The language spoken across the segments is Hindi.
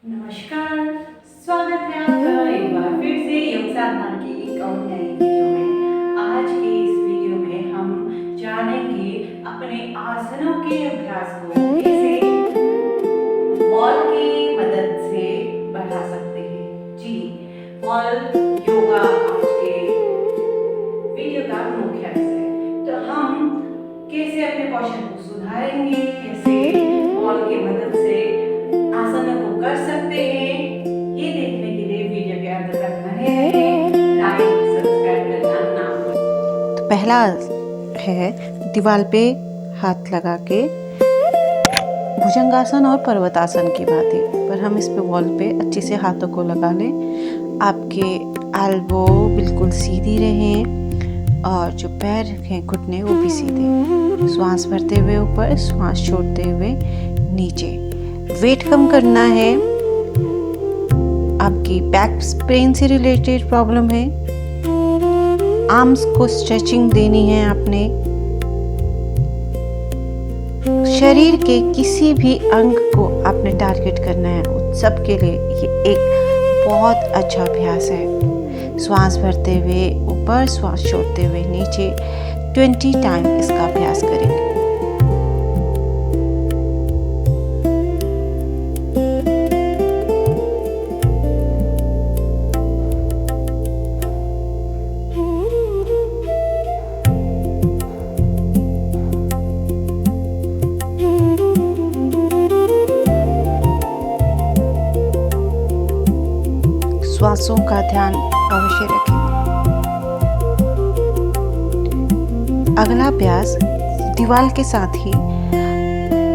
नमस्कार। स्वागत है आपका एक बार फिर से योग साधना की एक और नई वीडियो में। आज के इस वीडियो में हम जानेंगे अपने आसनों के अभ्यास को कैसे वॉल की मदद से बढ़ा सकते हैं। जी, वॉल योगा आज के वीडियो का मुख्य अंश है। तो हम कैसे अपने पोस्चर को सुधारेंगे, कैसे वॉल की मदद से आसनों को कर सकते हैं, ये देखने के लिए वीडियो के अंत तक बने रहिए। लाइक सब्सक्राइब करना ना भूलें। तो पहला है दीवार पे हाथ लगा के भुजंगासन और पर्वतासन की बात है, पर हम इस पे वॉल पे अच्छे से हाथों को लगा लें। आपके एल्बो बिल्कुल सीधी रहें और जो पैर हैं घुटने वो भी सीधे। श्वास भरते हुए ऊपर, श्वास छोड़ते हुए नीचे। वेट कम करना है। आपकी बैक पेन से रिलेटेड प्रॉब्लम है, आर्म्स को स्ट्रेचिंग देनी है आपने। शरीर के किसी भी अंग को आपने टारगेट करना है, उन सब के लिए ये एक बहुत अच्छा अभ्यास है। श्वास भरते हुए ऊपर, श्वास छोड़ते हुए नीचे 20 टाइम इसका अभ्यास करेंगे। श्वासों का ध्यान अवश्य रखें। अगला अभ्यास दीवार के साथ ही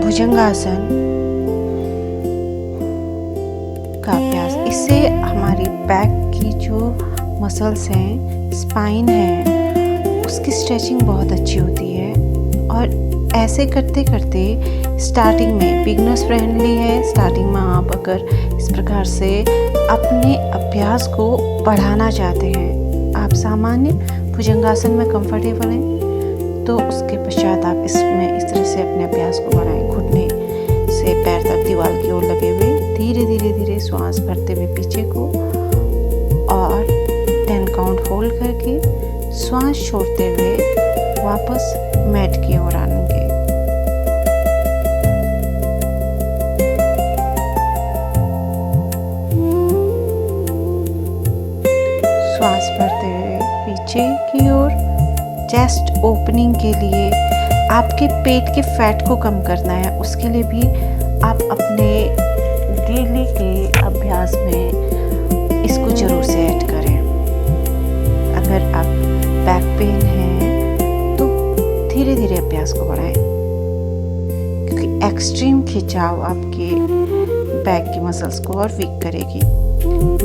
भुजंगासन का अभ्यास। इससे हमारी बैक की जो मसल्स हैं, स्पाइन है, उसकी स्ट्रेचिंग बहुत अच्छी होती है। और ऐसे करते करते स्टार्टिंग में बिगनर्स फ्रेंडली है। स्टार्टिंग में आप अगर इस प्रकार से अपने अभ्यास को बढ़ाना चाहते हैं, आप सामान्य भुजंगासन में कंफर्टेबल हैं, तो उसके पश्चात आप इसमें इस तरह से अपने अभ्यास को बढ़ाएं। घुटने से पैर तक दीवार की ओर लगे हुए धीरे धीरे धीरे श्वास भरते हुए पीछे को और 10 काउंट होल्ड करके श्वास छोड़ते हुए वापस मैट की ओर आएंगे। श्वास भरते हुए पीछे की ओर। चेस्ट ओपनिंग के लिए आपके पेट के फैट को कम करना है, उसके लिए भी आप अपने डेली के अभ्यास में इसको जरूर से ऐड करें। अगर आप बैक पेन है तो धीरे धीरे अभ्यास को बढ़ाएं, क्योंकि एक्सट्रीम खिंचाव आपके बैक की मसल्स को और वीक करेगी।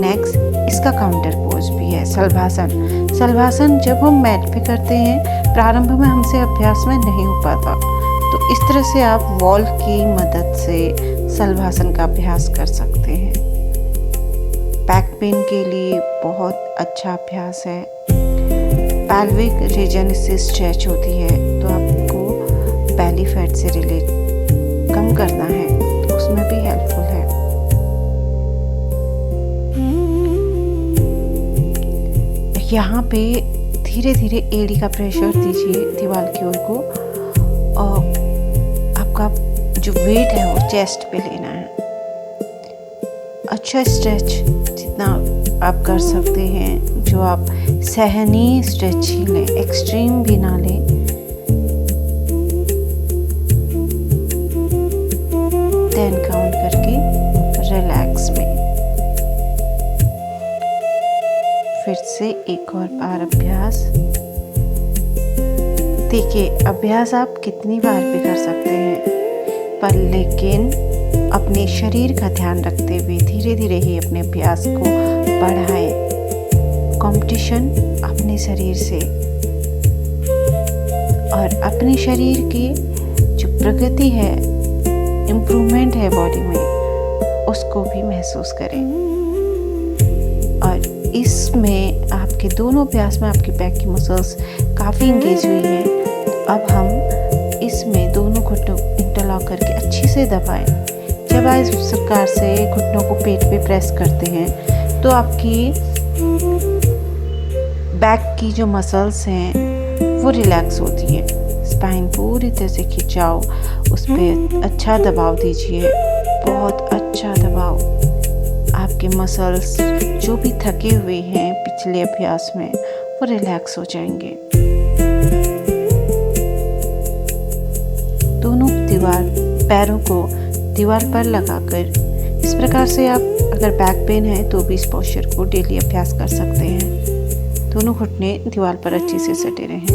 नेक्स्ट इसका काउंटर पोज भी है शलभासन। शलभासन जब हम मैट पे करते हैं, प्रारंभ में हमसे अभ्यास में नहीं हो पाता, तो इस तरह से आप वॉल की मदद से शलभासन का अभ्यास कर सकते हैं। बैक पेन के लिए बहुत अच्छा अभ्यास है। पैल्विक रीजन इससे स्ट्रेच होती है, तो आपको बेली फैट से रिलेट कम करना है, तो उसमें भी हेल्पफुल है। यहाँ पे धीरे धीरे एड़ी का प्रेशर दीजिए दीवार की ओर को, और आपका जो वेट है वो चेस्ट पे लेना है। अच्छा स्ट्रेच जितना आप कर सकते हैं, जो आप सहनीय स्ट्रेच ही लें, एक्सट्रीम भी ना लें। टेन काउंट करके रिलैक्स में फिर से एक और बार अभ्यास। देखिए, अभ्यास आप कितनी बार भी कर सकते हैं, पर लेकिन अपने शरीर का ध्यान रखते हुए धीरे धीरे ही अपने अभ्यास को बढ़ाएं। कंपटीशन अपने शरीर से और अपने शरीर की जो प्रगति है, इम्प्रूवमेंट है बॉडी में, उसको भी महसूस करें। और इसमें आपके दोनों अभ्यास में आपकी बैक की मसल्स काफ़ी इंगेज हुई हैं। अब हम इसमें दोनों घुटनों इंटरलॉक करके अच्छे से दबाएं। जब आप इस प्रकार से घुटनों को पेट पे प्रेस करते हैं तो आपकी बैक की जो मसल्स हैं वो रिलैक्स होती है। स्पाइन पूरी तरह से खिंचाओ, उस पर अच्छा दबाव दीजिए, बहुत अच्छा दबाव। आपके मसल्स जो भी थके हुए हैं पिछले अभ्यास में वो रिलैक्स हो जाएंगे। दोनों पैरों को दीवार पर लगाकर इस प्रकार से आप अगर बैक पेन है तो भी इस पोस्चर को डेली अभ्यास कर सकते हैं। दोनों घुटने दीवार पर अच्छे से सटे रहें।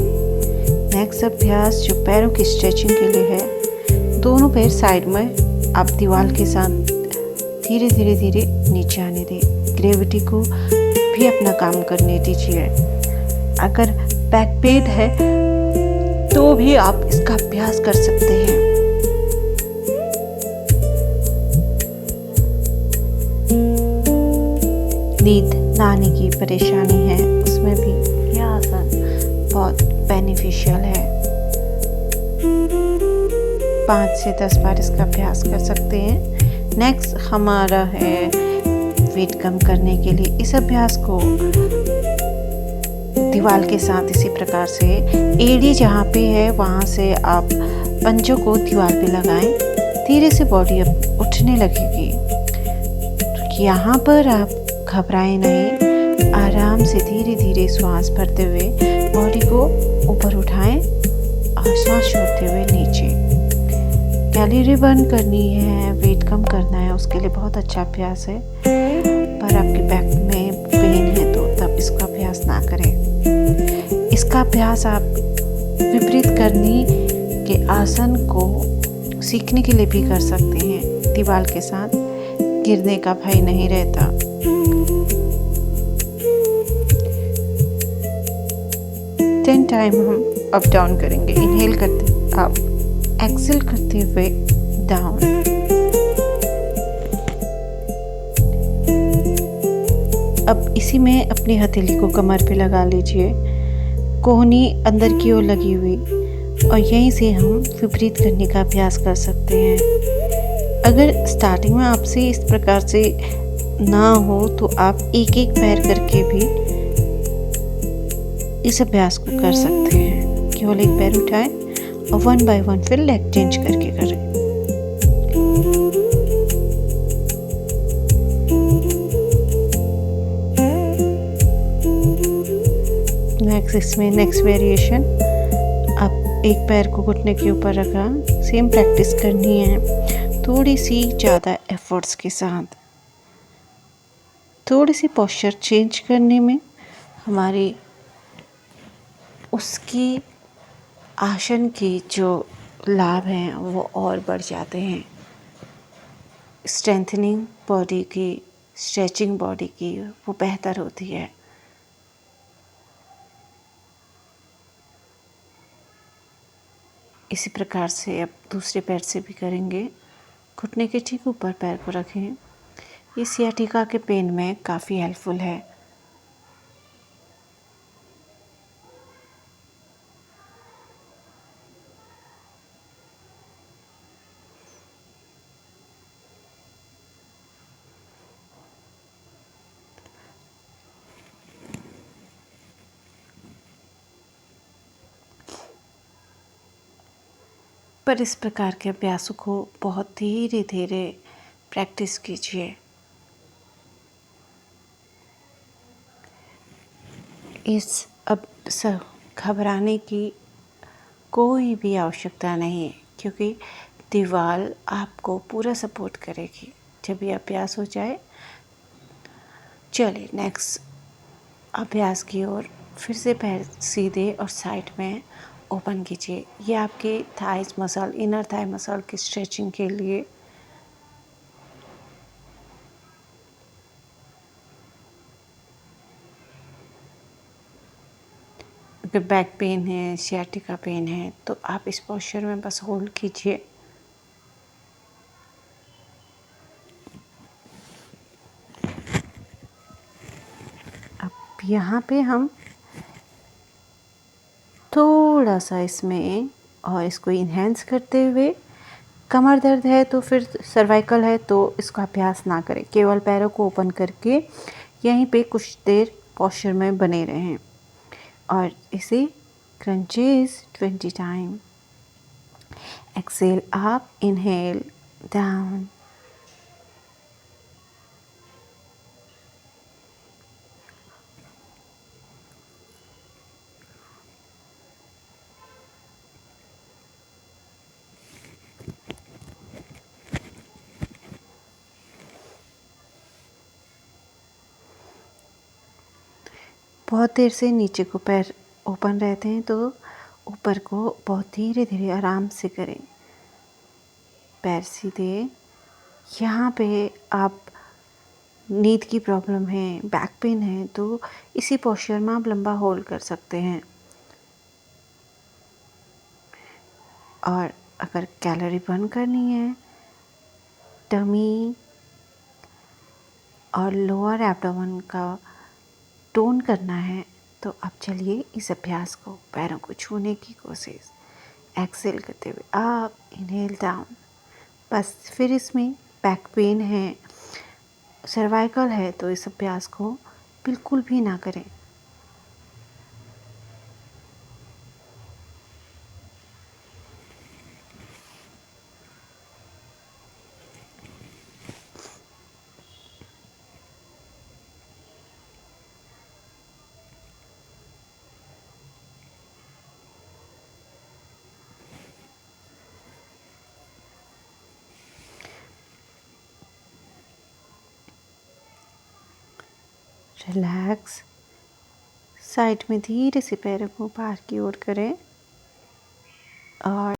नेक्स्ट अभ्यास जो पैरों की स्ट्रेचिंग के लिए है, दोनों पैर साइड में आप दीवार के साथ धीरे धीरे नीचे आने दें। ग्रेविटी को भी अपना काम करने दीजिए। अगर बैक पेन है तो भी आप इसका अभ्यास कर सकते हैं। नींद ना आने की परेशानी है, उसमें भी यह आसन बहुत बेनिफिशियल है। 5 से 10 बार इसका अभ्यास कर सकते हैं। नेक्स्ट हमारा है वेट कम करने के लिए। इस अभ्यास को दीवार के साथ इसी प्रकार से एड़ी जहाँ पे है वहाँ से आप पंजों को दीवार पे लगाएं। धीरे से बॉडी अब उठने लगेगी। तो यहाँ पर आप घबराएं नहीं, आराम से धीरे धीरे श्वास भरते हुए बॉडी को ऊपर उठाएं और श्वास छोड़ते हुए नीचे। कैलोरी बर्न करनी है, वेट कम करना है, उसके लिए बहुत अच्छा अभ्यास है। पर आपके बैक में पेन है तो तब इसका अभ्यास ना करें। इसका अभ्यास आप विपरीत करनी के आसन को सीखने के लिए भी कर सकते हैं। दीवार के साथ गिरने का भय नहीं रहता। टेन टाइम हम अप डाउन करेंगे। इनहेल करते अप, एक्सेल करते हुए डाउन। अब इसी में अपनी हथेली को कमर पे लगा लीजिए, कोहनी अंदर की ओर लगी हुई, और यहीं से हम विपरीत करने का अभ्यास कर सकते हैं। अगर स्टार्टिंग में आपसे इस प्रकार से ना हो तो आप एक एक पैर करके भी इस अभ्यास को कर सकते हैं। केवल एक पैर उठाएं और 1 बाय 1 फिर लेग चेंज करके करें। नेक्स्ट वेरिएशन, आप एक पैर को घुटने के ऊपर रखा। सेम प्रैक्टिस करनी है, थोड़ी सी ज़्यादा एफर्ट्स के साथ। थोड़ी सी पोस्चर चेंज करने में हमारी उसकी आसन की जो लाभ हैं वो और बढ़ जाते हैं। स्ट्रेंथनिंग बॉडी की, स्ट्रेचिंग बॉडी की वो बेहतर होती है। इसी प्रकार से अब दूसरे पैर से भी करेंगे। घुटने के ठीक ऊपर पैर को रखें। ये सियाटिका के पेन में काफ़ी हेल्पफुल है। पर इस प्रकार के अभ्यासों को बहुत धीरे धीरे प्रैक्टिस कीजिए। इस अब घबराने की कोई भी आवश्यकता नहीं है, क्योंकि दीवार आपको पूरा सपोर्ट करेगी। जब ये अभ्यास हो जाए, चलिए नेक्स्ट अभ्यास की ओर। फिर से पैर सीधे और साइड में ओपन कीजिए। ये आपके thighs muscle, inner thigh muscle की स्ट्रेचिंग के लिए अगर बैक पेन है, सियाटिका पेन है तो आप इस पोस्चर में बस होल्ड कीजिए। अब यहाँ पे हम थोड़ा सा इसमें और इसको इन्हेंस करते हुए कमर दर्द है तो फिर सर्वाइकल है तो इसका अभ्यास ना करें, केवल पैरों को ओपन करके यहीं पे कुछ देर पोस्चर में बने रहें और इसे crunches 20 time. Exhale up, inhale down. बहुत देर से नीचे को पैर ओपन रहते हैं तो ऊपर को बहुत धीरे धीरे आराम से करें। पैर सीधे। यहाँ पे आप नींद की प्रॉब्लम है, बैक पेन है तो इसी पोस्चर में आप लंबा होल्ड कर सकते हैं। और अगर कैलोरी बर्न करनी है, टमी और लोअर एब्डोमेन का टोन करना है तो आप चलिए इस अभ्यास को, पैरों को छूने की कोशिश, एक्सेल करते हुए अप, इनहेल डाउन। बस फिर इसमें बैक पेन है, सर्वाइकल है तो इस अभ्यास को बिल्कुल भी ना करें। रिलैक्स। साइड में धीरे से पैरों को बाहर की ओर करें और